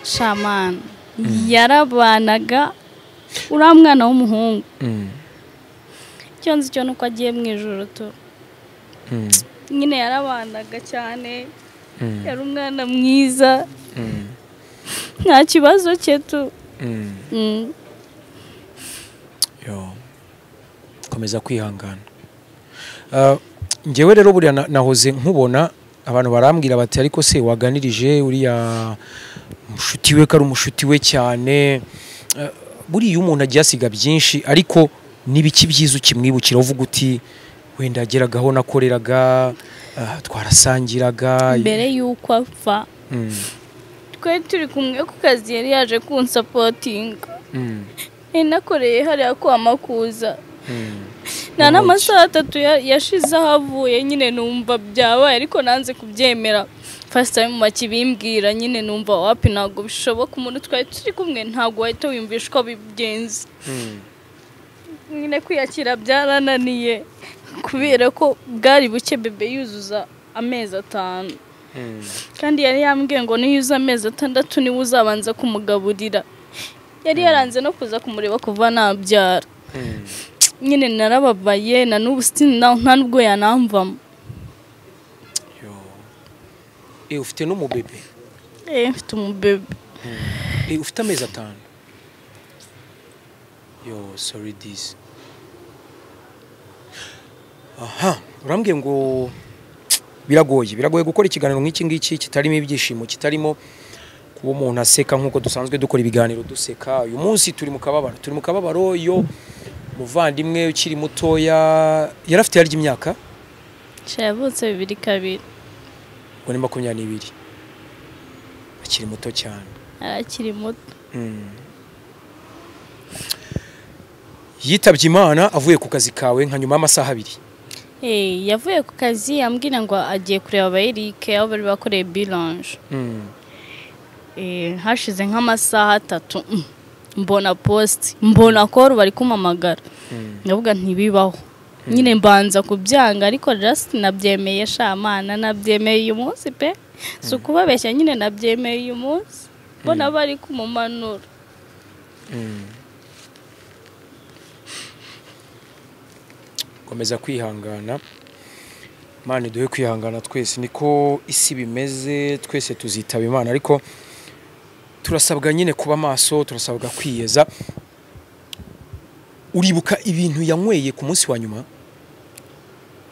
Shaman yarabanaga uriya mwana w'umuhungu icyo nzi cyo nuko agiye mu ijoro tu nyine yarabanaga cyane yari umwana mwiza nta kibazo cye tu komeza kwihangana. Ngewe rero buriya nahoze nkubona abantu barambwira bati ariko se waganirije uriya mushuti we kari umushuti we cyane, buriya umuntu agiye asiga byinshi ariko n'ibiki byiza ukimwibukira uvuga uti wenda ageragaho nakoreraga twarasangiraga mbere y'uko apfa twari turi kumwe ku kazi yari yaje kunsapotinga nakoreye hariya kwamamaza nta n'amasaha 3 yashize ahavuye nyine numva byabaye ariko nanze kubyemera first time bakibimbwira nyine numva wapi ntago bishoboka umuntu twari turi kumwe ntago wahita wiyumvisha ko bigenze nyine kwiyakira byarananiye kubera ko bwari buke bebe yuzuza amezi 5 kandi yari yambwiye ngo niyuza amezi 6 niwe uzabanza kumugaburira yari yaranze no kuza kumureba kuva nabyara nyine narababaye na n'ubu nta nubwo yanamvamo. Ufite n'umubebe? Mfite umubebe. Ufite amezi 5? Sorry this. Urambwiye ngo biragoye gukora ikiganiro nk'iki ngiki kitarimo ibyishimo, kitarimo kuba umuntu aseka nk'uko dusanzwe dukora ibiganiro duseka. Uyu munsi turi mu kababaro yo muvandimwe ukiri mutoya yarafite yarya imyaka yavutse 2002 ngo ni 22 akiri muto cyane arakiri muto yitabye Imana avuye ku kazi kawe nka nyuma y'amasaha 2 yavuye ku kazi yambwira ngo agiye kureba abayirike aho bari bakoreye bilange hashize nk'amasaha 3 mbona post mbona ko bari kumamagara ndavuga ntibibaho nyine mbanza kubyanga ariko just nabyemeye shamana nabyemeye uyu munsi pe sukubabeshya nyine nabyemeye uyu munsi mbona bari kumumanura komeza kwihangana Imana duhe kwihangana twese niko isi bimeze twese tuzitaba Imana ariko turasabwa nyine kuba maso turasabwa kwiyeza. Uribuka ibintu yanyweye ku munsi wa nyuma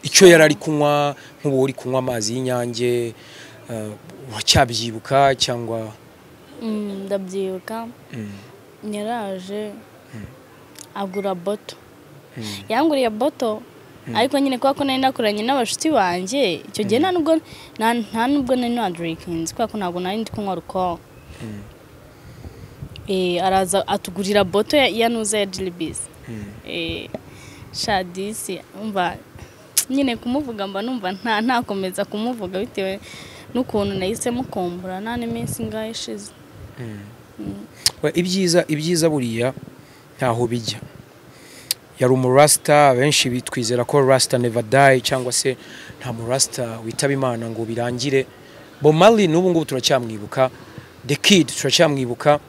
icyo yarari kunywa nk'ubu uri kunywa amazi y'Inyange wacyabyibuka cyangwa? Ndabyibuka nyaraje agura boto yanguriye boto ariko nyine kwa ko nari nakoranye n'abashuti banje icyo gihe nta nubwo nari na drinking kwa ko ntabwo nari ndi kunywa alcohol araza atugurira boto ya nuza ya Dilibis shadisi umva nyine kumuvuga mba numva ntakomeza kumuvuga bitewe n'ukuntu nahise mukombura nane minsi ngahe ishize. Ibyiza buriya ntaho bijya. Yari umurasta benshi bitwizera ko rasta never die cyangwa se nta murasta witaba Imana ngo birangire. Bomali n'ubu ngubu turacyamwibuka, The Kid turacyamwibuka.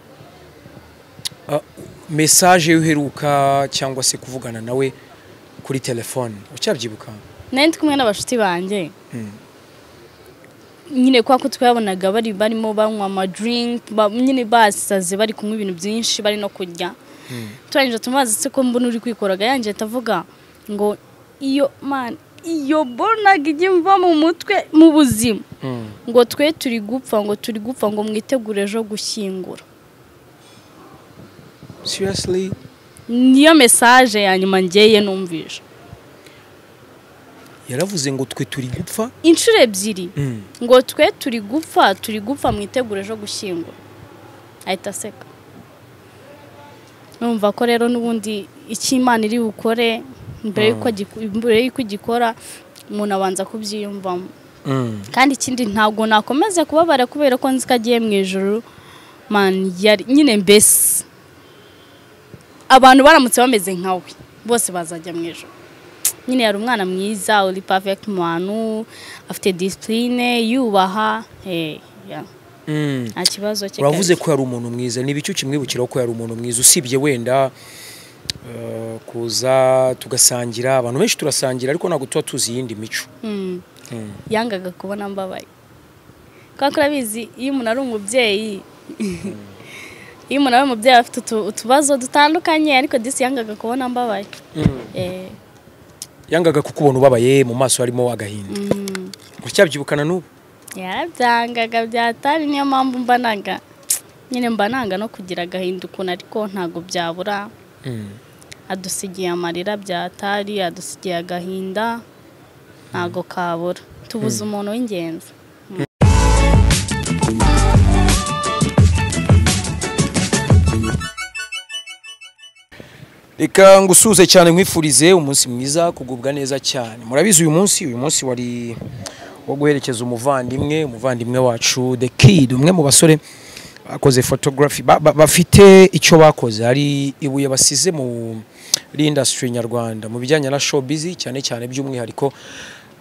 Message yuheruka cyangwa se kuvugana nawe kuri telefone ucyabyibuka? Nari kumwe n'abashuti banje nyine kwa ko twabonaga barimo banywa ama drink nyine basaze bari kunywa ibintu byinshi bari no kurya turangije tumaze se ko mbona uri kwikoraga yanje tavuga ngo iyo bonaga igimva mu mutwe mu buzima ngo twe turi gupfa ngo mwitegure ejo gushyingura. Seriously? Niyo message ya nyuma ngeye numvisha. Yaravuze ngo twe turi gupfa inshuro 2 ngo twe turi gupfa mwitegure ejo gushyingura. Ahita seka. Numva ko rero nubundi iki Imana iri bukore mbere yuko gikora umuntu abanza kubyiyumvamo. Kandi ikindi ntabwo nakomeza kubabara kubera ko nzikagiye mu ijuru man yari nyine mbese abantu baramutse bameze nkawe bose bazajya mu ijuru. Nyine yari umwana mwiza uri perfect mwana afite discipline yubaha nta kibazo cye. uravuze ko yari umuntu mwiza, ni ibicu kimwibukiraho ko yari umuntu mwiza usibye wenda kuza tugasangira, abantu benshi turasangira ariko ntabwo tuba tuzi iyindi mico. Yangaga kubona mbabaye, kuko urabizi iyo umuntu ari umubyeyi iyo umuntu ari umubyeyi afite utubazo dutandukanye, ariko disi yangaga kubona mbabaye. Yangaga kukubona ubabaye, mu maso harimo agahinda. Uracyabyibukana n'ubu? Yarabyangaga byatari, niyo mpamvu mbanaga nyine mbananga no kugira agahinda ukuntu, ariko ntabwo byabura. Adusigiye amarira byatari, adusigiye agahinda, ntabwo kabura. Tubuze umuntu w'ingenzi. Reka ngusuze cyane, nkwifurize umunsi mwiza, kugubwa neza cyane. Murabizi uyu munsi wari wo guherekeza umuvandimwe wacu The Kid, umwe mu basore bakoze photography, bafite icyo bakoze, hari ibuye basize muri industry nyarwanda mu bijyanye na showbiz cyane cyane by'umwihariko.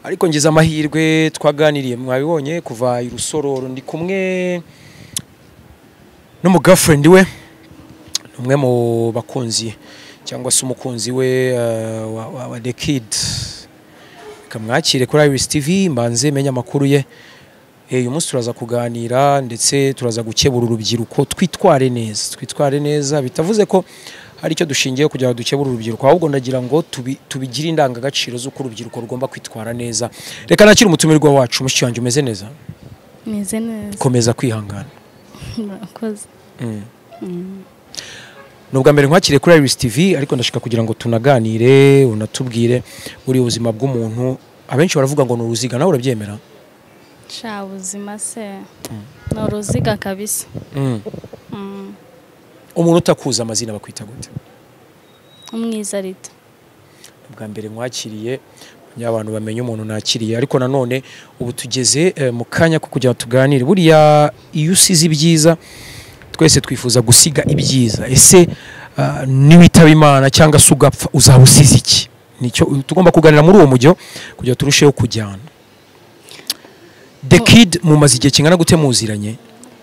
Ariko ngize amahirwe twaganiriye, mwabibonye kuva i Rusororo, ndi kumwe n'umugirlfriend we, umwe mu bakunzi cyangwa se umukunzi we wa The Kid. Kamwakire kuri Iris TV, mbanze menya makuru ye. Uyu munsi turaza kuganira ndetse turaza gukebura urubyiruko, twitware neza, bitavuze ko hari icyo dushingiye kugira ngo dukebura urubyiruko, ahubwo ndagira ngo tubigire indangagaciro z'uko urubyiruko rugomba kwitwara neza. Reka nakire umutumirwa wacu. Mushiki wanjye umeze neza? Meze neza. Komeza kwihangana. Murakoze. Nubwa mbere nkwakire kuri Iris TV, ariko ndashaka kugira ngo tunaganire, unatubwire buri ubuzima bw'umuntu. Abenshi baravuga ngo nuruziga, nawe urabyemera? Sha ubuzima se nuruziga kabisa. Umuntu utakuza amazina bakwita gute? Umwiza Rita. Nubwa mbere nkwakiriye, abantu bamenye umuntu nakiriye, ariko nanone ubu tugeze mu kanya ko kugira tuganire. Buriya iyo usize ibyiza, twese twifuza gusiga ibyiza. Ese niwitaba Imana cyangwa se ugapfa, uzaba usize iki? Nicyo tugomba kuganira muri uwo mujyo kugira turusheho kujyana. The Kid mumaze igihe kingana gute muziranye?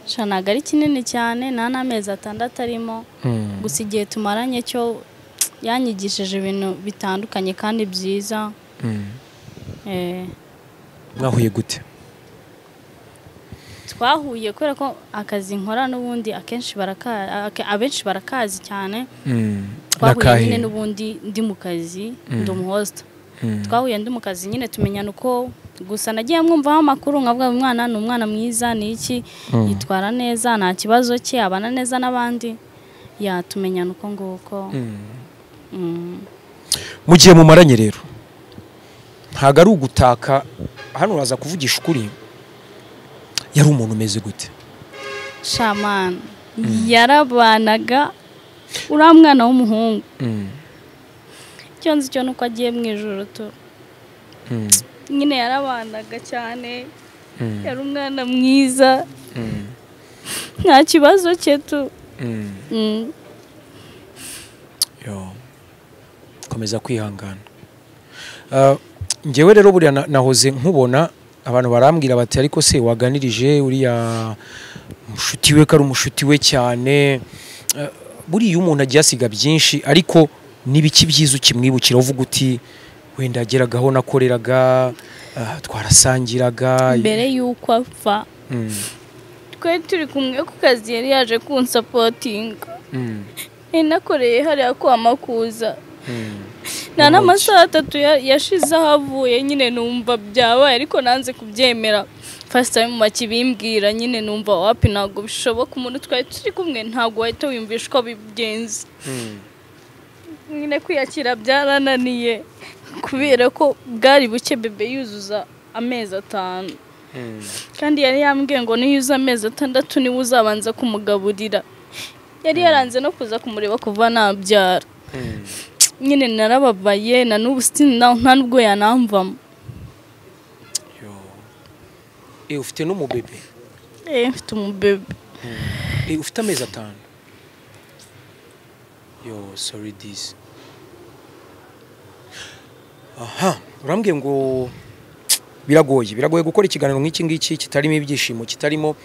Sha ntago ari kinini cyane, nta n'amezi 6 arimo. Gusa igihe tumaranye cyo yanyigishije ibintu bitandukanye kandi byiza. Mwahuye gute? Twahuye kubera ko akazi nkora n'ubundi abenshi barakazi cyane. Twahuye nyine n'ubundi ndi mu kazi, ndi umuhost. Twahuye ndi mu kazi nyine tumenyana uko, gusa nagiye mwumvaho amakuru nkavuga umwana ni umwana mwiza, ni iki, yitwara neza, nta kibazo cye, abana neza n'abandi. Tumenyana uko nguko. Mu gihe mumaranye rero, ntago ari ugutaka, hano uraza kuvugisha ukuri, yari umuntu umeze gute? Shaman yarabanaga, uriya mwana w'umuhungu. Icyo nzi cyo nuko agiye mu ijoro tu. Nyine yarabanaga cyane, yari umwana mwiza, nta kibazo cye tu. Komeza kwihangana. Ngewe rero buriya nahoze nkubona, abantu barambwira bati ariko se waganirije uriya mushuti we, kari umushuti we cyane. Buriya umuntu agiye asiga byinshi, ariko nibiki byiza ukimwibukira uvuga uti wenda ageragaho nakoreraga, twarasangiraga mbere yuko apfa. Twari turi kumwe ku kazi, yari yaje kunsapotinga. Nakoreye hariya kwamamaza. Nta n'amasaha 3 yashize ahavuye, nyine numva byabaye ariko nanze kubyemera. First time bakibimbwira nyine numva wapi, ntabwo bishoboka, umuntu twari turi kumwe ntabwo wahita wiyumvisha ko bigenze. Nyine kwiyakira byarananiye kubera ko bwari buke bebe yuzuza amezi 5. Kandi yari yambwiye ngo niyuza amezi 6 niwe uzabanza kumugaburira. Yari yaranze no kuza kumureba kuva nabyara. Nyine narababaye, na n'ubu nta nubwo yanamvamo. Ufite n'umubebe? Mfite umubebe. Ufite amezi 5? Sorry this. Urambwiye ngo biragoye gukora ikiganiro nk'iki ngiki kitarimo ibyishimo, kitarimo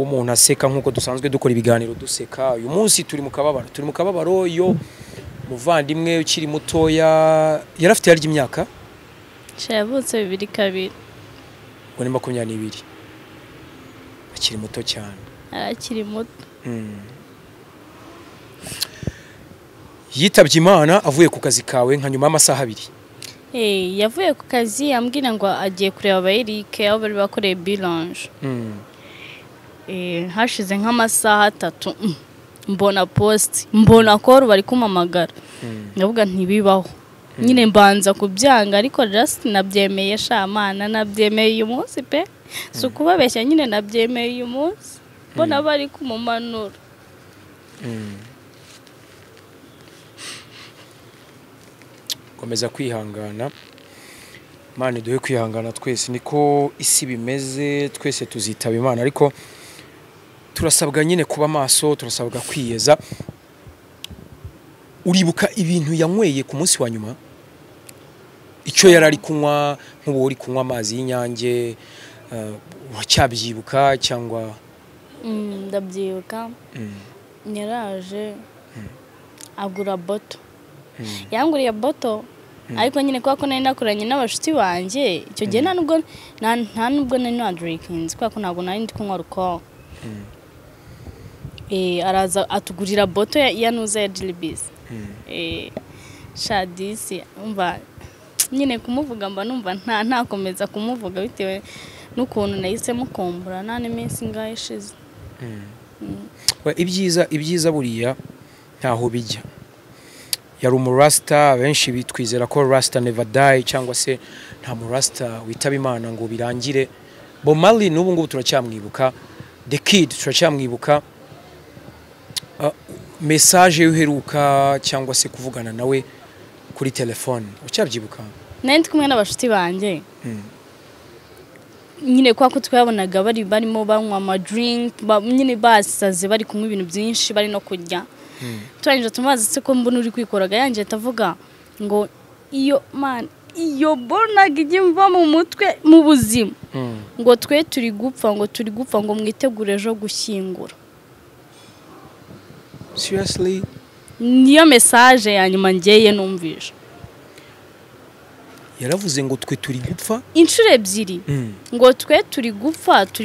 umuntu aseka nk'uko dusanzwe dukora ibiganiro duseka. Uyu munsi turi mu kababaro yo muvandimwe ukiri mutoya yarafite yarya imyaka yavutse 2002 ngo ni 22 akiri muto cyane arakiri muto. yitabye Imana avuye ku kazi kawe nka nyuma y'amasaha 2. Yavuye ku kazi ambwira ngo agiye kureba Abayirike aho bari bakoreye bilange. Hashize nk'amasaha 3 mbona post mbona ko bari kumamagara. Ndavuga ntibibaho. Nyine mbanza kubyanga ariko just nabyemeye shamana nabyemeye uyu munsi pe. So kubabeshya nyine nabyemeye uyu munsi. Mbona bari kumumanura. Komeza kwihangana. Imana duhe kwihangana twese niko isi bimeze twese tuzitaba Imana ariko turasabwa nyine kuba maso turasabwa kwiyeza. Uribuka ibintu yanyweye ku munsi wa nyuma icyo yarari kunywa nk'ubu uri kunywa amazi y'Inyange wacyabyibuka cyangwa ndabyibuka nyaraje agura boto yanguriye boto ariko nyine kwa ko nari nakoranye n'abashuti banje icyo gihe nta nubwo nari na drinking kwa ko ntabwo nari ndi kunywa alcohol. Araza atugurira boto ya nuza ya Dilibis. Shadisi umva nyine kumuvuga mba numva ntakomeza kumuvuga bitewe n'ukuntu nahise mukombura nane minsi ngahe ishize. Ibyiza buriya ntaho bijya. Yari umurasta benshi bitwizera ko rasta never die cyangwa se nta murasta witaba Imana ngo birangire. Bomali n'ubu ngubu turacyamwibuka. The Kid turacyamwibuka. Message yuheruka cyangwa se kuvugana nawe kuri telefone ucyabyibuka? Nandi kumwe n'abashuti banje. Nyine kwa ko twabonaga barimo banywa ama drink nyine basaze bari kunywa ibintu byinshi bari no kurya. Turangije tumaze se ko mbona uri kwikoraga yanje tavuga ngo iyo bonaga igimva mu mutwe mu buzima ngo twe turi gupfa ngo mwitegure ejo gushyingura. Seriously? Niyo message ya nyuma ngeye numvisha. Yaravuze ngo twe turi gupfa inshuro ebyiri ngo twe turi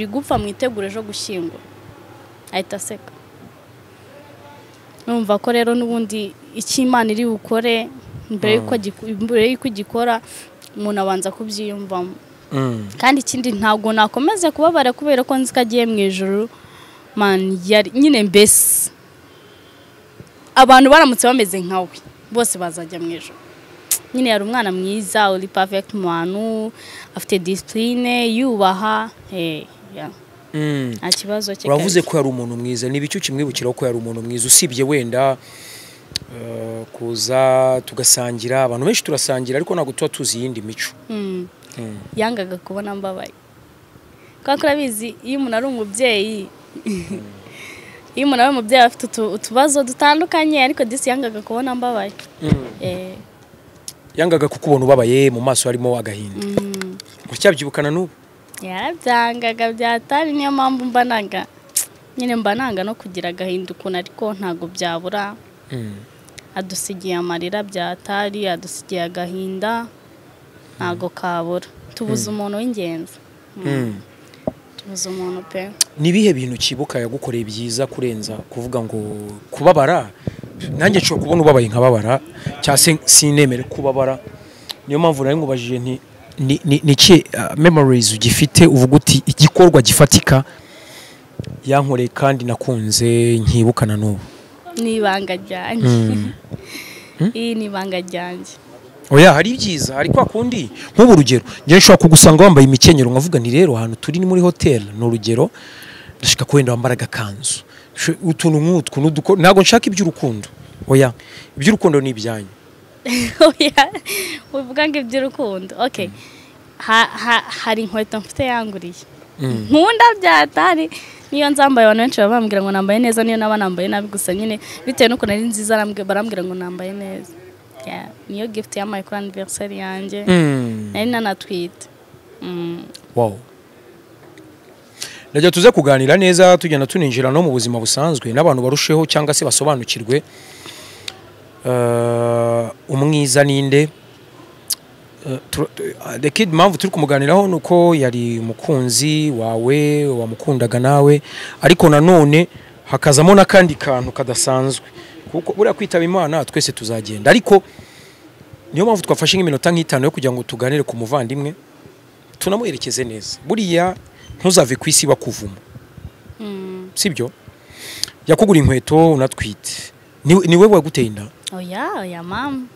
gupfa mwitegure ejo gushyingura. Ahita seka. Numva ko rero nubundi iki Imana iri bukore mbere yuko igikora umuntu abanza kubyiyumvamo. Kandi ikindi ntabwo nakomeza kubabara kubera ko nzi ko agiye mu ijuru. Man yari nyine mbese abantu baramutse bameze nkawe bose bazajya mu ijuru. Nyine yari umwana mwiza uri perfect manu afite discipline yubaha akibazo cye. Uravuze ko yari umuntu mwiza ni bicyo kimwibukiraho ko yari umuntu mwiza usibye wenda kuza tugasangira abantu benshi turasangira ariko ntabwo tuba tuzi yindi mico. Yangaga kubona mbabaye kwa kurabizi iyo umuntu ari umubyeyi iyo umuntu ari umubyeyi afite utubazo dutandukanye ariko disi yangaga kubona mbabaye. Yangaga kukubona ubabaye mu maso harimo agahinda. Ucyabyibukana n'ubu? Yarabyangaga byatari niyo mpamvu mbanaga nyine mbananga no kugira agahinda ukuntu ariko ntago byabura. Adusigiye amarira byatari adusigiye agahinda ntago kabura. Tubuze umuntu w'ingenzi. Tubuze umuntu pe. Nibihe bintu kibuka yagukoreye byiza kurenza kuvuga ngo kubabara nanjye cyo kubona ubabaye nkababara cyase sinemere kubabara. Niyo mpamvu nari ngubajije nti ni memories ugifite uvuga uti igikorwa gifatika yankoreye kandi nakunze nkibukana n'ubu. Nibanga ryanjye. Nibanga ryanjye. Oya hari byiza hari kwa kundi nk'ubu rugero ngiye nshobora kugusanga wambaye imikenyero nkavuga ni rero ahantu turi ni muri hotel no rugero ndashika ko wenda wambara gakanzu utuntu nk'utwo ntago nshaka iby'urukundo. Oya iby'urukundo ni ibyanyu. Oya uvuga ngo iby'urukundo okay. Hari inkweto mfite yanguriye nkunda byatari niyo nzambaye abantu benshi bambwira ngo nambaye neza niyo naba nambaye nabi gusa nyine bitewe nuko nari nziza barambwira ngo nambaye neza. Niyo gift ya my anniversary yanjye nari nanatwite. Wow. Ndajya tuze kuganira neza tugenda tuninjira no mu buzima busanzwe n'abantu barusheho cyangwa se basobanukirwe umwiza ninde. The kid mpamvu turi kumuganiraho nuko yari umukunzi wawe wamukundaga nawe, ariko nanone hakazamo n'akandi kantu kadasanzwe kuko buriya kwitaba Imana twese tuzagenda, ariko niyo mpamvu twafashe nk'iminota nk'itanu yo kugira ngo tuganire ku muvandimwe tunamuherekeze neza. Buriya ntuzave ku isi bakuvuma, sibyo? Yakugura inkweto unatwite, ni wewe waguteye inda? Oya mama.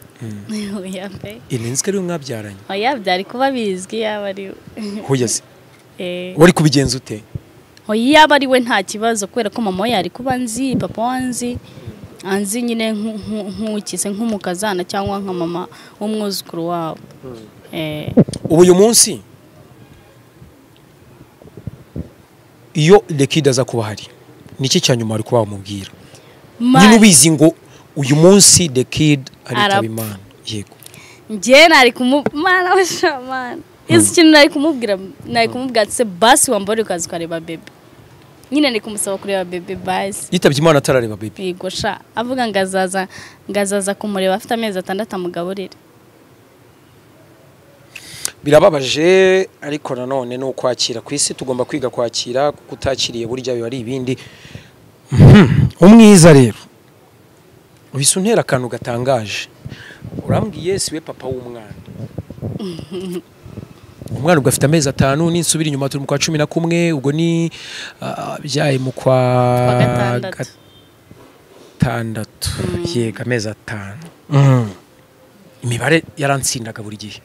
Oya pe. Inenzwe ari mwabyaranye? Oya byari kuba bizwi yaba ari. Hoya se. Wari kubigenza ute? Oya yaba ari we nta kibazo kubera ko mama yari kuba nzi, papa wanzi anzi nyine nk'ukise nk'umukazana cyangwa nka mama w'umwuzukuru wabo. Ubu uyu munsi iyo the kid aza kuba hari niki cyanyuma ari kuba wamubwira? Nyine ubizi ngo uyu munsi the kid aritaba Imana. Yego. Nje nari kumumana washamana. Isi kintu nari kumubwira ati se basi wambare ukazi ukareba bebe. Nyine ni kumusaba kureba bebe basi. Yitabye Imana atarareba bebe. Yego sha avuga ngazaza kumureba afite amezi 6 amugaburira. Birababaje, ariko nanone no kwakira ku isi tugomba kwiga kwakira, kuko utakiriye burya biba ari ibindi. Umwiza rero ubise untera akantu gatangaje. Urambwiye siwe papa w'umwana. Umwana ugafite amezi 5 n'insubira inyuma turi mu kwa 11, ubwo ni byaye mu kwa gatandatu. Yega amezi 5. Imibare yarantsindaga buri gihe.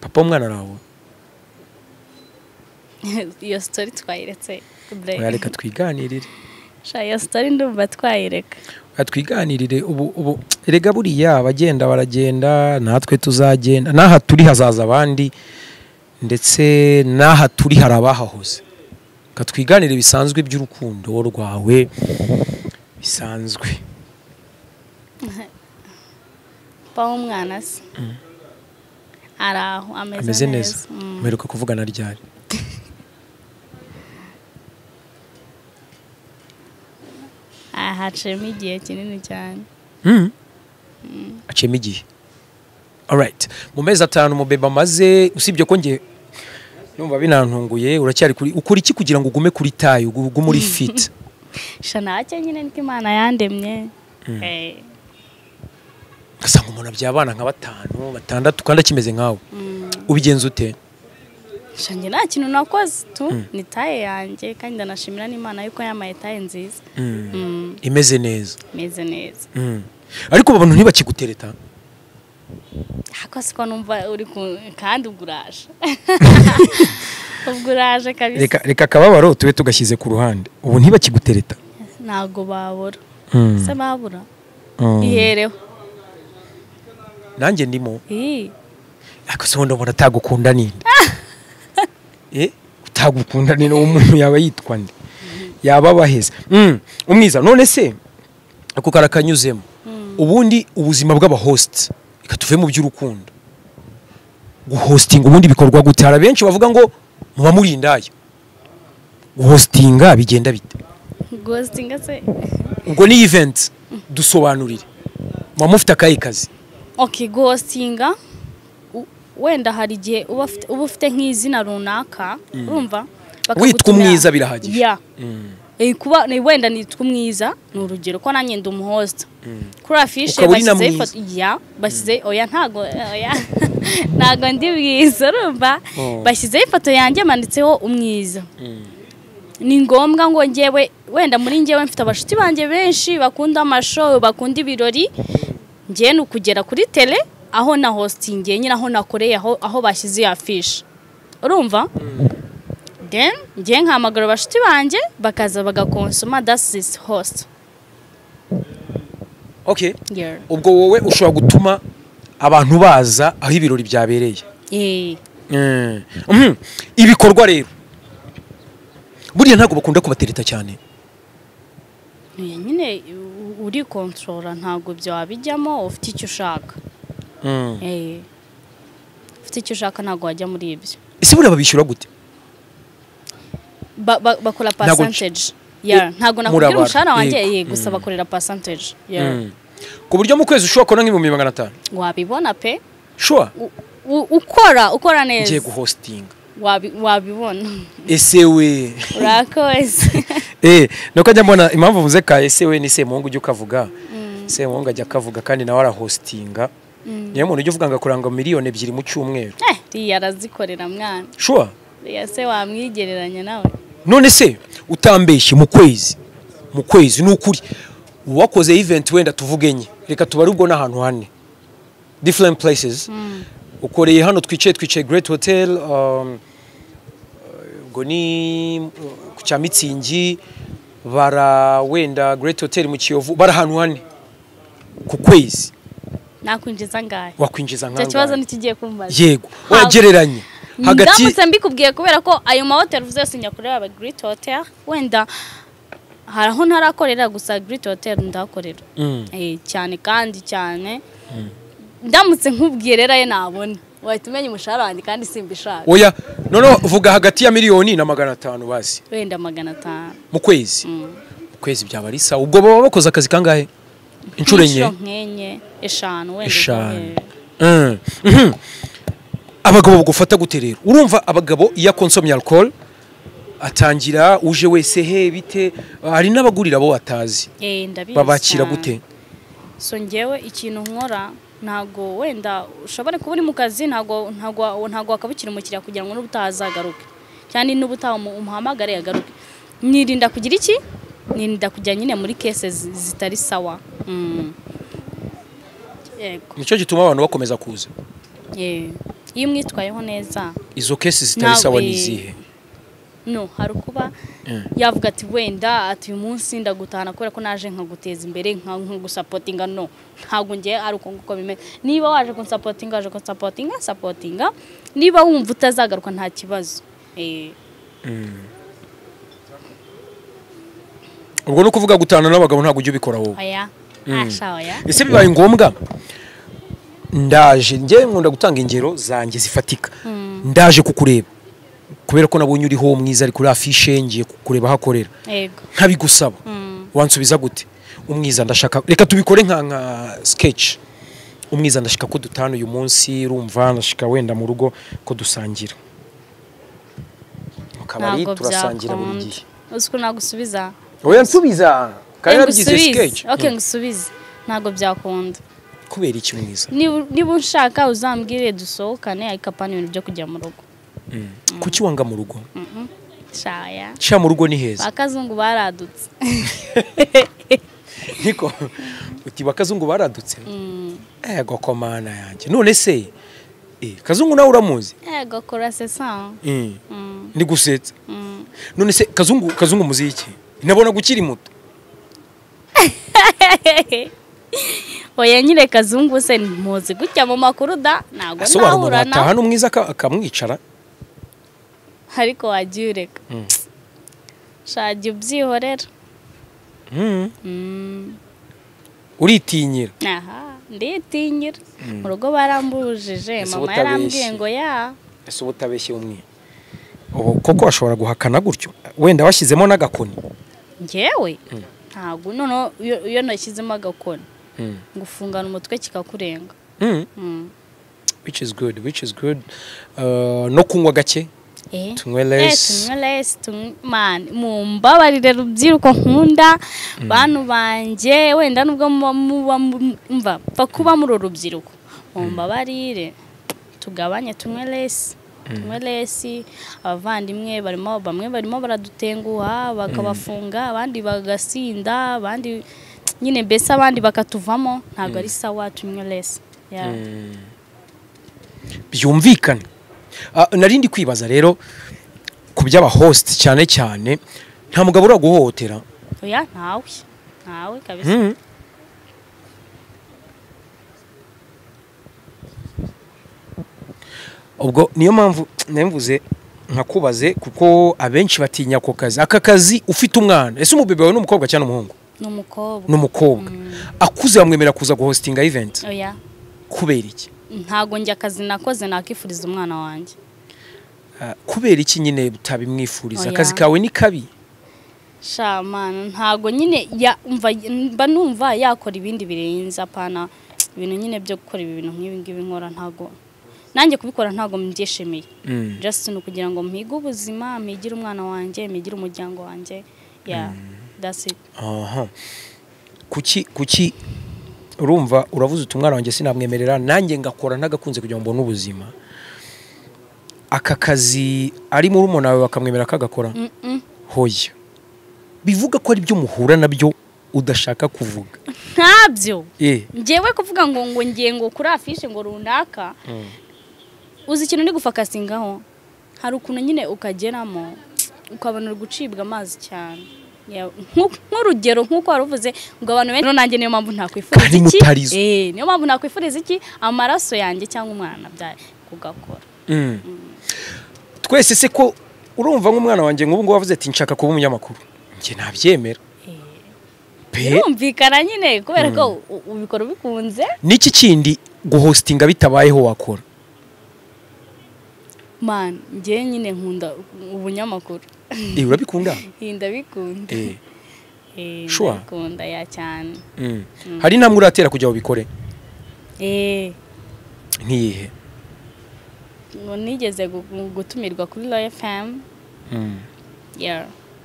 Papa umwana rawo. Iyo story twayiretse. Reka twiganirire. Sha iyo story ndumva twayireka. Twiganirire ubu erega buriya abagenda baragenda, natwe tuzagenda, naha turi hazaza abandi, ndetse naha turi harabahahoze. Katwiganire bisanzwe by'urukundo rwawe bisanzwe. Pa umwana se. Araho ameze neza. Mperuka kuvugana ryari? Hacemo igihe kinini cyane. Acemo igihe. Alright. Mu mezi 5 mubeba maze, usibye ko nge numva binantunguye, uracyari kuri ukuri iki kugira ngo ugume kuri tayo, ugume muri fit? Shana cyo nyine niko Imana yandemye. Gasanga umuntu abyabana nka 5, 6 kandi kimeze nkawe. Ubigenza ute? Shange nta kintu nakoze tu ni taye yanjye kandi ndanashimira n'Imana yuko yamaye taye nziza. Imeze neza. Imeze neza. Ariko abantu ntibakigutereta. Akose ko numva uri kandi uguraje. Uguraje kabisa. Reka kababaro tube tugashyize ku ruhande. Ubu ntibakigutereta. Nago babura. Se babura. Ihereho. Nanjye ndimo. Akose wenda mbona tagukunda ninde? Utagukunda ninde umuntu yaba yitwa nde? Yaba baheze. Umwiza none se ako karakanyuzemo. Ubundi ubuzima bw'abahost ikatuve mu by'urukundo. Guhosting ubundi bikorwa gutara benshi bavuga ngo muba muri indaya. Guhostinga bigenda bite? Guhostinga se ubwo ni event dusobanurire. Mama ufite akayi kazi. Okay, guhostinga wenda hari igihe uba ufite nk'izina runaka, urumva? Witwa umwiza birahagije. Yeah. Kuba wenda nitwa umwiza ni urugero ko nanjye ndi umuhost. Kuri afishe bashyize ifoto bashyize oya ntago ndi bwiza, urumva? Bashyize ifoto yanjye manditseho umwiza. Ni ngombwa ngo ngewe wenda muri ngewe mfite abashuti banjye benshi bakunda amashow, bakunda ibirori, ngiye nukugera kuri tele aho na hosting nyine aho nakoreye aho bashyize afishe, urumva? Then ngiye nkamagara abashuti banjye bakaza bagakonsoma, that's this host. Okay. Ubwo wowe ushobora gutuma abantu baza aho ibirori byabereye. Ibikorwa rero buriya ntago bakunda kubatereta cyane. Nyine uri controller ntago byo wabijyamo, ufite icyo ushaka. Ufite icyo ushaka ntago wajya muri ibyo. ese buriya babishyura gute? Bakora percentage. Ntago nakubwira umushahara wanjye gusa bakorera percentage. Ku buryo mu kwezi ushobora kubona nk'ibihumbi 500. Wabibona pe? Sure. Ukora neza. Ngiye guhostinga. Wabibona. Ese we. Urakoze. Nuko njya mbona impamvu mvuze ka ese we ni Semungu ujya ukavuga. Semungu ajya akavuga kandi nawe arahostinga. Niyo muntu ujya uvuga ngo akoranga miliyoni 2 mu cyumweru. Yarazikorera mwana. Sure. Se wamwigereranya nawe. None se utambeshye mu kwezi n'ukuri wakoze event wenda tuvugenye reka tubari ubwo n'ahantu hane different places ukoreye hano twicaye Great Hotel ngo ni ku cya Mitsingi bara wenda Great Hotel mu Kiyovu bara ahantu hane ku kwezi nakwinjiza ngahe wakwinjiza ngahe kibazo nikigiye kumbaza yego wagereranye hagati ndamutse mbikubwiye kubera ko ayo ma hotel zose nyakorera aba Great Hotel wenda haraho ntarakorera gusa Great Hotel ndakorera cyane kandi cyane ndamutse nkubwiye rero ayo nabona wahita umenya umushahara wanjye kandi simbishaka oya none vuga hagati ya miliyoni na 500 basi wenda 500 mu kwezi kwezi byaba ari sawa ubwo baba bakoze akazi kangahe inshuro enye eshanu wenda abagabo bagufata gute rero urumva abagabo iya consomye alcool atangira uje wese he bite hari n'abagurira bo watazi ndabizi babakira gute so ngewe ikintu nkora ntago wenda ushobora kuba uri mu kazi ntago wakabukira umukiriya kugira ngo n'ubutazagaruke cyane n'ubutaha umuhamagare yagaruke nirinda kugira iki nirinda kujya nyine muri cases zitari sawa yego nicyo gituma abantu bakomeza kuza iyo mwitwayeho neza izo cases zitari sawa nizihe no hari kuba yavuga ati wenda ati uyu munsi ndagutana kubera ko naje nkaguteza imbere nkagusapotinga no ntago ngiye ari uko nguko bimeze niba waje kunsapotinga aje kunsapotinga niba wumva utazagaruka nta kibazo ubwo no kuvuga gutana n'abagabo ntago ujye ubikora wowe oya ese bibaye ngombwa ndaje ngiye nkunda gutanga ingero zanjye zifatika ndaje kukureba kubera ko nabonye uriho mwiza ari kuri afishe ngiye kukureba hakorera yego nkabigusaba wansubiza gute umwiza ndashaka reka tubikore nka sketch umwiza ndashaka ko dutana uyu munsi urumva ndashaka wenda mu rugo ko dusangira ukabari turasangira buri gihe uzi ko nagusubiza oya nsubiza kandi nabigize sketch okay ngusubize ntago byakunda kubera iki mwiza niba unshaka uzambwire dusohokane ayikapana ibintu byo kujya mu rugo kuki wanga mu rugo shaya sha mu rugo ni heza bakazungu baradutse niko uti bakazungu baradutse ego komana yanjye none se kazungu nawe uramuzi ego kora se sa ndi gusetsa none se kazungu muziki nabona gukiri muto oya nyine kazungu se muzi gutya mu makuru da nago nahura na hano mwiza akamwicara ariko wagiye ureka shaje ubyihorera uritinyira nditinyira mu rugo barambujije mama yarambwiye ngo ese ubutabeshye umwe koko ashobora guhakana gutyo wenda washyizemo n'agakoni ngewe ntago none iyo nashyizemo agakoni ngufungana umutwe kikakurenga which is good no kunywa gake tunywe less man mumbabarire rubyiruko nkunda bantu banje wenda nubwo mva pfa kuba muri urubyiruko mumbabarire tugabanye tunywe less abavandimwe bamwe barimo baradutenguha bakabafunga abandi bagasinda abandi nyine mbese abandi bakatuvamo ntago ari sawa tunywe less byumvikana narindi kwibaza rero ku by'aba host cyane nta mugabo uraguhohotera oya ntawe kabisa ubwo niyo mpamvu nemvuze nkakubaze kuko abenshi batinya ako kazi aka kazi ufite umwana ese umubebe wawe n'umukobwa cyane umuhungu n'umukobwa akuze bamwemera kuza guhostinga event oya kubera iki ntago njya akazi nakoze nakifuriza umwana wanjye kubera iki nyine utabimwifuriza Oya. akazi kawe ni kabi shamana ntago nyine mba numva yakora ibindi birenze apana ibintu nyine byo gukora ibi bintu nk'ibi ngibi nkora ntago nanjye kubikora ntago mbyishimiye just no kugira ngo mpige ubuzima mpigire umwana wanjye mpigire umuryango wanjye that's it. aha kuki urumva uravuze umwana wanjye sinamwemerera nanjye ngakora ntagakunze kugira ngo mbone ubuzima aka kazi ari muri umuntu wawe bakamwemera kagakora hoya bivuga ko ari byo muhura nabyo udashaka kuvuga ntabyo ngewe kuvuga ngo ngiye ngo kuri afishe ngo runaka uzi ikintu ni gufakasingaho hari ukuntu nyine ukageramo ukabona gucibwa amazi cyane nk'urugero nk'uko waruvuze ngo abantu benshi nanjye niyo mpamvu ntakwifuriza iki niyo mpamvu ntakwifuriza iki amaraso yanjye cyangwa umwana bya kugakora twese se ko urumva nk'umwana wanjye nk'ubu ngubu wavuze ati nshaka kuba umunyamakuru njye nabyemera birumvikana nyine kubera ko ubikora ubikunze n'iki kindi guhostinga bitabayeho wakora man njye nyine nkunda ubunyamakuru urabikunda ndabikunda sure ndabikunda ya cyane hari intambwe uratera kugira ngo ubikore nkiyihe ngo nigeze gutumirwa kuri Royal FM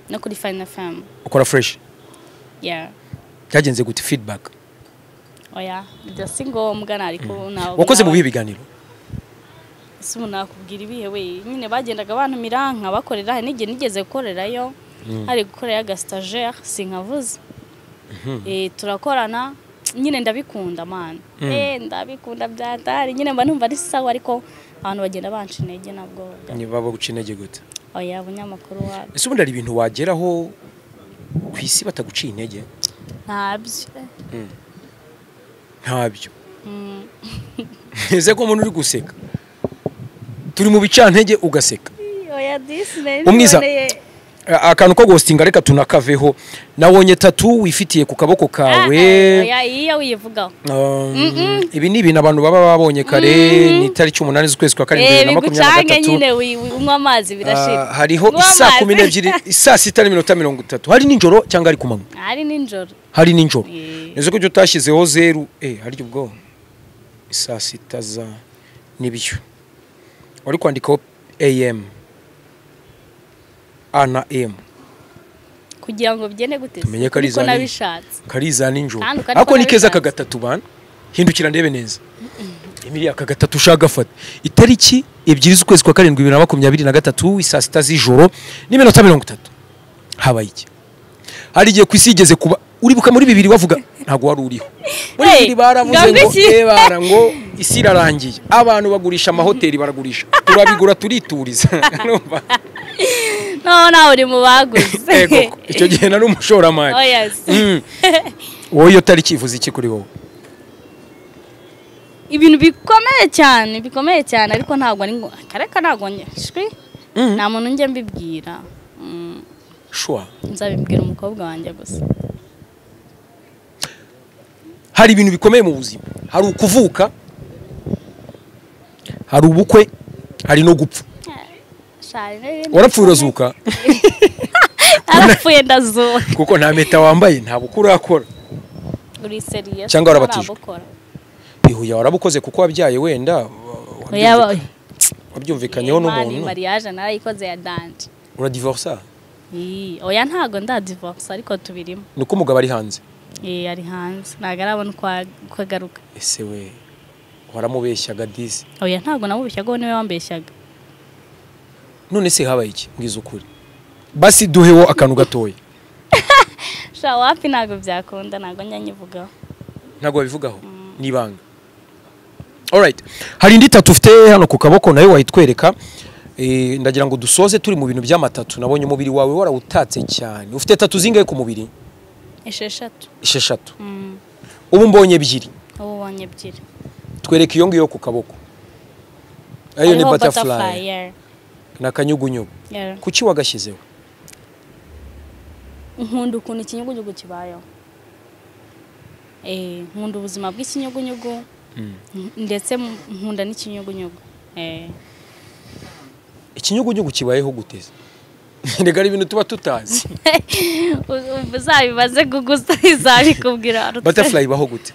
no kuri Fine FM ukora fresh byagenze gute feedback oya byose ngombwa ariko nawe wakoze mu bihe biganiro simu nakubwira ibihe we nyine bagendaga abantu miranka bakorera nige nigeze gukorerayo hari gukorera ga stagiaire sinkavuze turakorana nyine ndabikunda man ndabikunda byatari nyine mba numva ari sawa ariko abantu bagenda banca intege nabwo ni baba guca intege gute oya bunyamakuru wa ese ubundi ari ibintu wageraho ku isi bataguciye intege ntabyo ese ko umuntu uri guseka turi mu bicantege ugaseka umwiza akantu ko ghosting reka tunakaveho nabonye tattoo wifitiye ku kaboko kawe iyo wivugaho ibi ni ibintu abantu baba babonye kare ni tariki 8 z'ukwezi kwa 2023 nyine unywa amazi birashira hariho isa 12 isa 6:30 hari ninjoro cyangwa ari kumanywa hari ninjoro neze ko utashyizeho zeru hari ubwo isa 6 za nibyo wari kwandikaho AM ana M kugira ngo bigende gute tumenye kariza nabishatse kariza ninjoro ako ni keza kagatatu bana hindukira ndebe neza Emilia kagatatu ushagafata itariki 2 z'ukwezi kwa 7/2023 isa 6 z'ijoro n'iminota 30 habaye iki hari igihe kwisigeze kuba uribuka muri bibiri wavuga ntago wari uriho muri bibiri baravuze ngo bara ngo isi irarangiye abantu bagurisha amahoteli baragurisha turabigura turituriza no uri mu baguze icyo gihe nari umushoramari wowe iyo tariki ivuze iki kuri wowe ibintu bikomeye cyane ariko ntago ari ngo kareka ntago nyashwi nta muntu njye mbibwira shwa nzabibwira umukobwa wanjye gusa hari ibintu bikomeye mu buzima hari ukuvuka hari ubukwe hari no gupfa warapfuye urazuka arapfuye ndazuka kuko nta meta wambaye nta bukuru urakora uri serious cyangwa warabatijwe ihuya warabukoze kuko wabyaye wenda wabyumvikanyeho n'umuntu mariage narayikoze ya danje uradivorsa oya ntago ndadivorsa ariko tubirimo nuko umugabo ari hanze ari hanze ntago arabona uko agaruka ese we waramubeshyaga disi oya ntago namubeshyaga niwe wambeshyaga none se habaye iki mbwiza ukuri basi duheho akantu gatoya sha wapi ntago byakunda ntago nyanyivugaho ntago babivugaho nibanga alright hari indi tattoo ufite hano ku kaboko nayo wayitwereka ndagira ngo dusoze turi mu bintu by'amatatu nabonye umubiri wawe warawutatse cyane ufite tattoo zingahe ku mubiri 6 ubu mbonye ebyiri twereke iyo ngiyo ku kaboko ayo ni butterfly na kanyugunyugu kuki wagashyizeho nkunda ukuntu ikinyugunyugu kibayeho nkunda ubuzima bw'ikinyugunyugu ndetse nkunda n'ikinyugunyugu ikinyugunyugu kibayeho guteze ndega ari ibintu tuba tutazi uzabibaze gugusa izabikubwira butterfly ibaho gute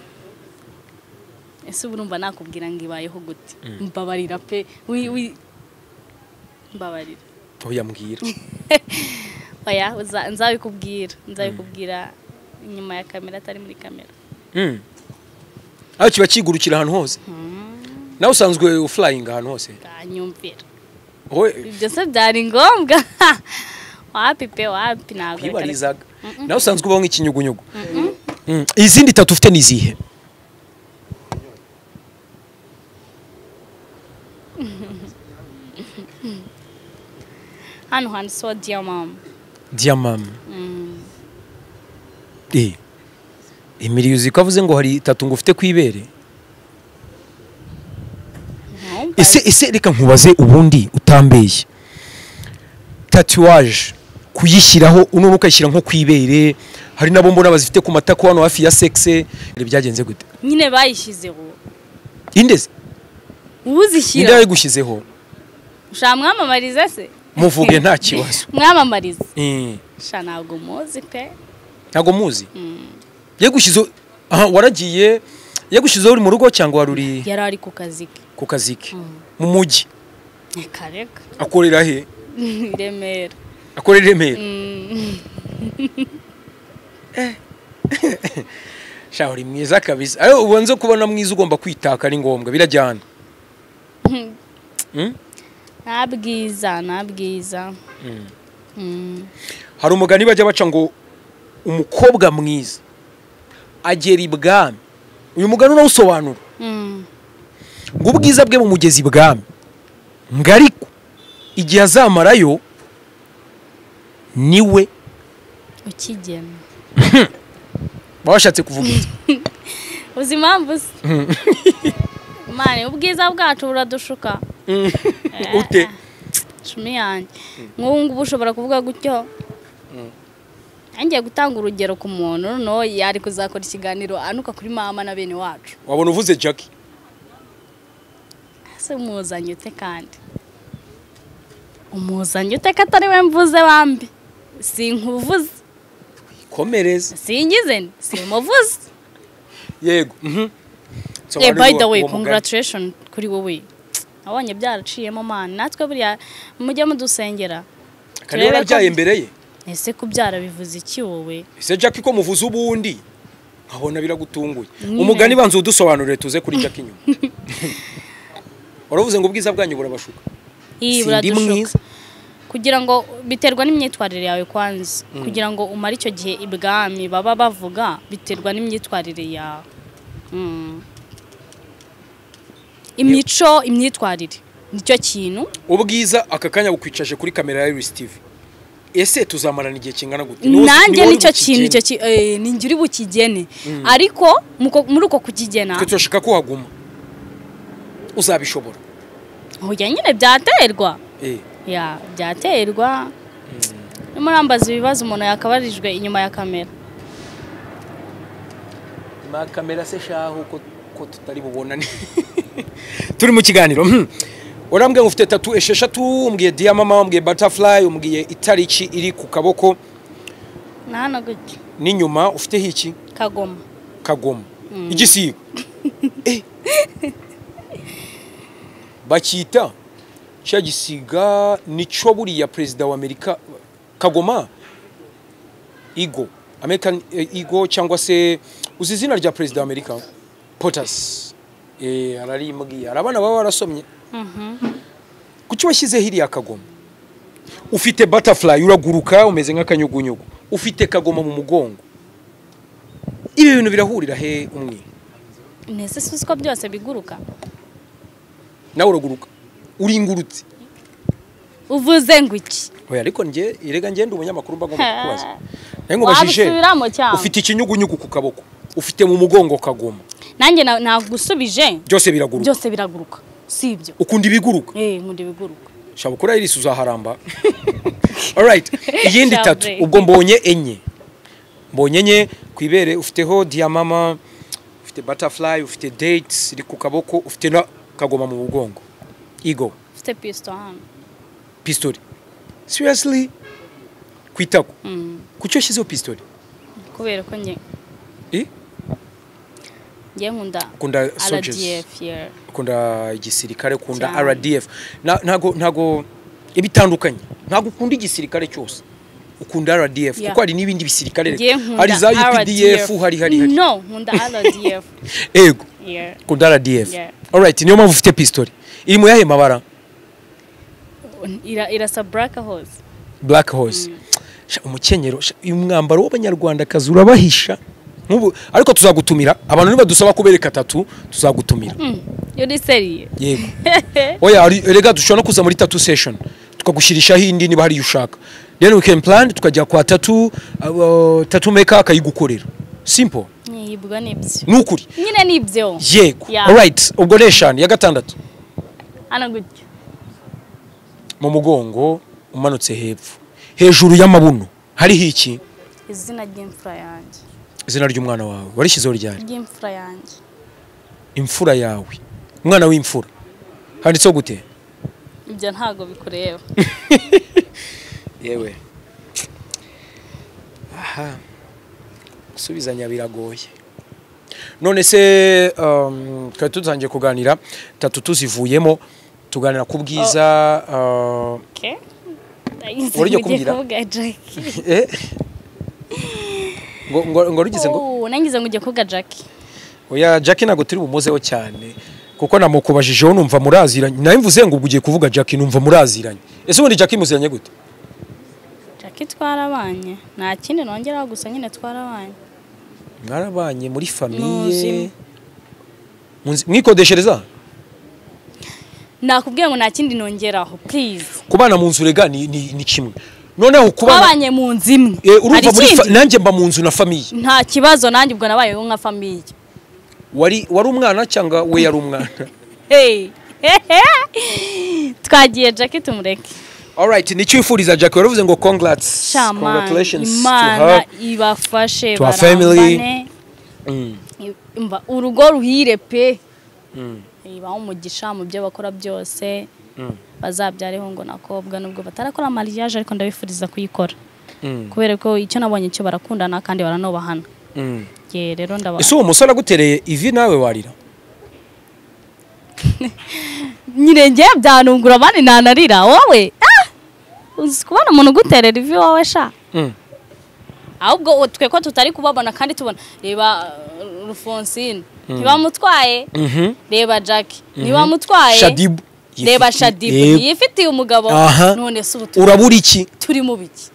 ese urumva nakubwira ngo ibayeho gute mbabarira pe mbabarira oya mbwira oya nzabikubwira inyuma ya kamera atari muri kamera aho kiba kigurukira ahantu hose nawe usanzwe uflying ahantu hose nyumvira ibyo se byari ngombwa wapi ntabwo kwibarizaga nawe usanzwe ubaho nk'ikinyugunyugu izindi tatu ufite nizihe hano handitseho diamam Emily uzi ko avuze ngo hari itatu ngo ufite kwibere ese reka nkubaze ubundi utambeye tatouage kuyishyiraho uno ukayishyira nko kwibere hari nabo mbona bazifite ku matako hano hafi ya sexe byagenze gute nyine bayishyizeho indeze uzishyira inde yayigushyizeho ushaka mwamamariza se muvuge nta kibazo mwamamariza sha ntabwo muzi pe ntabwo muzi yagushizo waragiye yagushizo uri mu rugo cyangwa waruri yari ari ku kazi ke mu mujyi kareka akorera he Remera akorera Remera shawuri mwiza kabisa ayo ubonze kubona mwiza ugomba kwitaka ari ngombwa birajyana nabwiza hari umugani bajya baca ngo umukobwa mwiza agera ibwami uyu mugani unawusobanura ngo ubwiza bwe mu mugezi ibwami ngo ariko igihe azamarayo niwe ukigena bashatse kuvuga iki uzi impamvu se mani ubwiza bwacu buradushuka ute shumi yanjye nk'ubu ngubu ushobora kuvuga gutyo ngiye gutanga urugero ku muntu noneho yari kuzakora ikiganiro anuka kuri mama na bene wacu wabona uvuze Jackie ese umuzanye ute kandi umuzanye ute katari we mvuze bambi sinkuvuze komereza singize simuvuze yego by the way congratulations kuri wowe abonye byaraciyemo man natwe buriya mujye mudusengera kandi warabyaye imbere ye ese kubyara bivuze iki wowe ese Jackie ko muvuze ubundi nkabona biragutunguye umugani banze udusobanurire tuze kuri Jackie nyuma waravuze ngo ubwiza bwanyu burabashuka buradushuka kugira ngo biterwa n'imyitwarire yawe kwanza kugira ngo umare icyo gihe ibwami baba bavuga biterwa n'imyitwarire yawe imico imyitwarire nicyo kintu ubwiza aka kanya bukwicaje kuri kamera ya Steve ese tuzamarana igihe kingana gute nanjye nicyo kintu ninjye uri bukigene ariko muri uko kukigena twe turashaka ko haguma uzabishobora oya nyine byaterwa byaterwa murambaza ibibazo umuntu yakabarijwe inyuma ya kamera kamera se shaho ko tutari bubonane turi mu kiganiro urambwiye ufite tatu esheshatu umbwiye diamama umbwiye butterfly umbwiye itariki iri ku kaboko nana gutyo n'inyuma ufite hiki kagoma igisigo bakita cya gisiga nico buriya president wa Amerika kagoma American Eagle cyangwa se uzi izina rya president wa Amerika Potas ararimbwiye arabana baba barasomye kuki washyize hiriya kagoma ufite butterfly uraguruka umeze nk'akanyugunyugu ufite kagoma mu mugongo ibi bintu birahurira he umwe nese siko byose biguruka nawe uraguruka uringurutse uvuze ngo iki oya ariko irega ngende umunyamakuru mbagomba kukubaza nkubashije ufite ikinyugunyugu ku kaboko ufite mu mugongo kagoma nanjye nagusubije byose biraguruka sibyo ukunda ibiguruka nkunda ibiguruka shabukura irisi uzaharamba all right iyindi tatu ubwo mbonye enye kwibere ufiteho diamama ufite butterfly ufite dates iri ku kaboko ufite na kagoma mu mugongo ufite pistol hano pistole seriously kwitako kucyo yashyizeho pistole kubera ko nge nkunda RDF ukunda igisirikare ukunda RDF ntago ibitandukanye ntago ukunda igisirikare cyose ukunda RDF kuko hari n'ibindi bisirikare hari za UPDF hari no nkunda RDF ego ukunda RDF alright niyo mpamvu ufite pistole iri mu yahe mabara irasa black horse umukenyero uyu mwambaro w'Abanyarwanda kazi urabahisha ariko tuzagutumira abantu niba dusaba kubereka 3 tuzagutumira yo ni seriye yego oya rega dushobora kuza muri tattoo session tukagushirisha hindi niba hari ushaka then we can plan tukajya kwa tattoo maker akayigukorera simple yibwa nibyo nukuri nyine nibyo yego alright ubwo nation ya 6 ana gutyo mu mugongo umanutse hepfo hejuru y'amabuno hari hiki izina ry'imfura yanjye izina ry'umwana wawe warishyizeho ryari ry'imfura yanjye imfura yawe umwana w'imfura handitseho gute ibyo ntago bikureba yewe aha subizanya biragoye none se twari tuzangiye kuganira tatu tuzivuyemo tuganira ku bwiza urije kumbwira ngo rugize ngo nangize ngo ujye kuvuga Jackie oya Jackie nago turi bumuzeho cyane kuko namukubajijeho numva muraziranye nayo mvuze ngo ugiye kuvuga Jackie numva muraziranye ese ubundi Jackie muziranye gute Jackie twarabanye nta kindi nongeraho gusa nyine twarabanye mwarabanye muri famille mwikodeshereza nakubwiye ngo nta kindi nongeraho please kubana mu nzu rega ni kimwe noneho kubana twabanye mu nzu imwe urumva muri nanjye mba mu nzu na famille nta kibazo nanjye ubwo nabayeho nka famille wari umwana cyangwa we yari umwana twagiye Jackie tumureke alright nicyo ifuriza Jackie waravuze ngo congratulations to her ibafashe to her family urugo ruhire pe ibaho umugisha mu byo bakora byose bazabyareho ngo nakobwa nubwo batarakora mariage ariko ndabifuriza kuyikora kubera ko icyo nabonye cyo barakundana kandi baranobahana rero ndabona ese uwo musore agutereye ivi nawe warira nyine ngiye byanungura abandi nanarira wowe uzi kubona umuntu uguterera ivi wowe sha ahubwo twe ko tutari kubabona kandi tubona reba Rufonsine ntibamutwaye reba Jackie ntibamutwaye Shadibu reba Shadibu yifitiye umugabo none se ubu urabura iki turi mu biki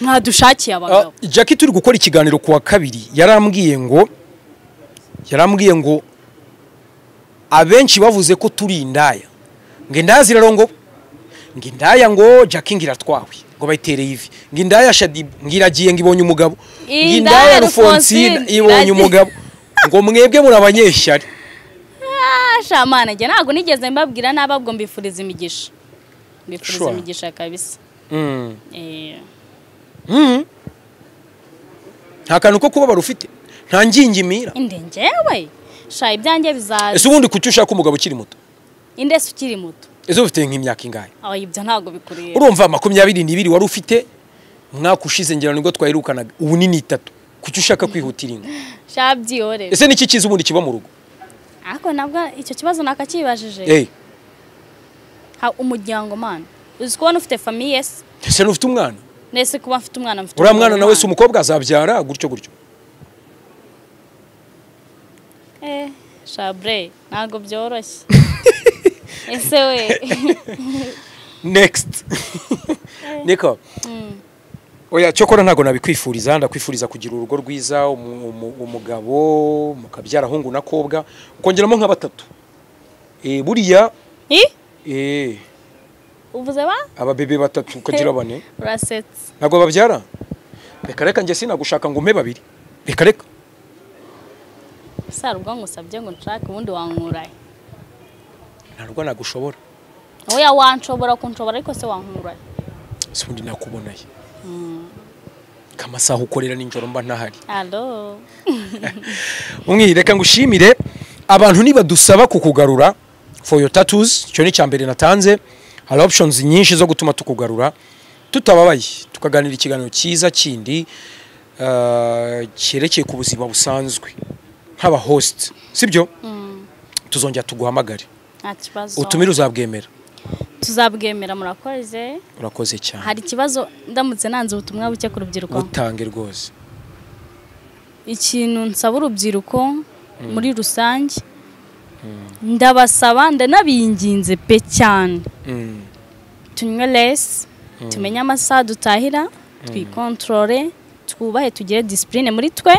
mwadushakiye abagabo Jackie turi gukora ikiganiro kuwa kabiri yarambwiye ngo abenshi bavuze ko turi indaya ngo indaya zirarongo ngo indaya ngo Jackie ngiratwawe ngo bayitereye ivi ngo indaya Shadibu ngiragiye ngibonye umugabo ngo indaya Rufonsine ibonye umugabo ngo mwebwe muri abanyeshyari shamana njye ntago nigeze mbabwira nababwo mbifuriza imigisha kabisa nta kantu ko kubabara ufite nta ngingimira inde njyewe sha ibyanjye bizaza ese ubundi kuki ushaka umugabo ukiri muto indese ukiri muto ese ufite nk'imyaka ingahe ibyo ntago bikureba urumva 22 wari ufite umwaka ushize ngira nibwo twahirukanaga ubu ni 3 kuki ushaka kwihutira ingo shabyihore ese niki kiza ubundi kiba mu rugo ako nabwo icyo kibazo nakakibajije umuryango man uzi kubona ufite famille ese ufite umwana nese kuba mfite umwana mfite uriya mwana nawe se umukobwa azabyara gutyo shabre ntago byoroshye ese we next niko oya cyokora ntago nabikwifuriza ndakwifuriza kugira urugo rwiza umugabo mukabyara hungu na kobwa ukongeramo nka 3 buriya uvuze ba ababebe 3 ukagira 4 urasetse ntago babyara reka njye sinagushaka ngo umpe 2 reka sarubwo ngusabye ngo nshaka ubundi wankuraye ntarwo nagushobora oya wanshobora kunshobora ariko se wankuraye sundi nakubonaye kamasaha ukorera ninjoro mba ntahari allo reka ngushimire abantu niba dusaba kukugarura for your tattoos cyo ni cyambere natanze hari options nyinshi zo gutuma tukugarura tutababaye, tukaganira ikiganiro cyiza kindi cyerekeye ku buzima busanzwe nk'aba host, sibyo? Tuzongera tuguhamagare. Utumire uzabwemera? Tuzabwemera. Murakoze cyane. Hari ikibazo ndamutse nanze ubutumwa buke ku rubyiruko? Utange rwose. Ikintu nsaba urubyiruko muri rusange, ndabasaba ndanabinginze pe cyane, tunywe less, tumenye amasaha dutahira, twikontrole, twubahe, tugire discipline muri twe.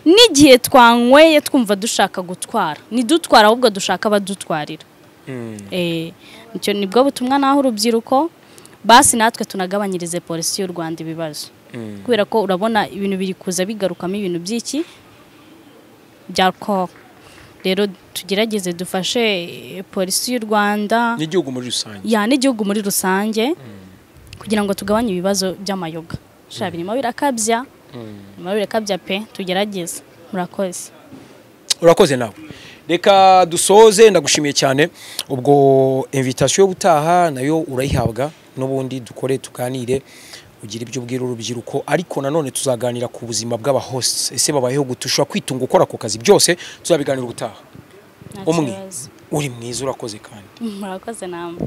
N'igihe twanyweye twumva dushaka gutwara, nidutwara ahubwo dushaka abadutwarira. Nicyo nibwo butumwa naho urubyiruko, basi natwe tunagabanyirize polisi y'u Rwanda ibibazo, kubera ko urabona ibintu biri kuza bigarukamo ibintu by'iki bya ko. Rero tugerageze dufashe polisi y'u Rwanda n'igihugu muri rusange, n'igihugu muri rusange, kugira ngo tugabanye ibibazo by'amayoga. Birimo birakabya pe, tugerageze. Urakoze nawe. Reka dusoze, ndagushimiye cyane. Ubwo invitation yo gutaha nayo urayihabwa, n'ubundi dukore tuganire, ugira ibyo ubwira urubyiruko, ariko nanone tuzaganira ku buzima bw'aba hosts. Ese babayeho gutusha kwitunga ukora ku kazi, byose tuzabiganira ubutaha. Umwe uri mwiza, urakoze kandi. Murakoze namwe.